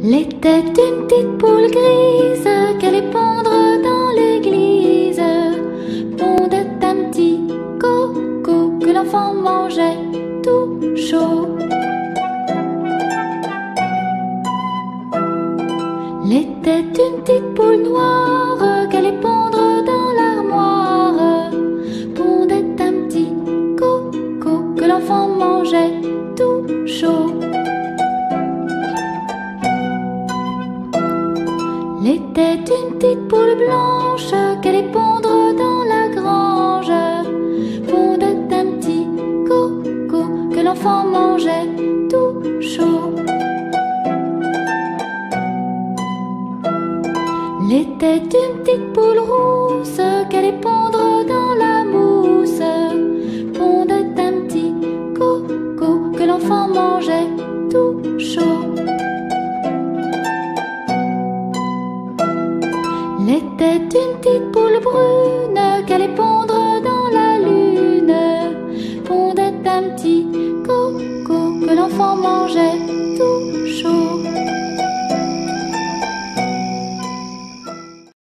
Elle était une petite poule grise qu'elle allait pondre dans l'église. Pondait un petit coco que l'enfant mangeait tout chaud. Elle était une petite poule noire qu'elle allait pondre dans l'armoire. Pondait un petit coco que l'enfant mangeait tout chaud. Elle était une petite poule blanche qu'elle allait pondre dans la grange. Pondait un petit coco que l'enfant mangeait tout chaud. Elle était une petite poule rousse qu'elle allait pondre dans la mousse. Pondait un petit coco que l'enfant mangeait tout chaud. Elle était une petite poule brune qu'elle allait pondre dans la lune. Pondait un petit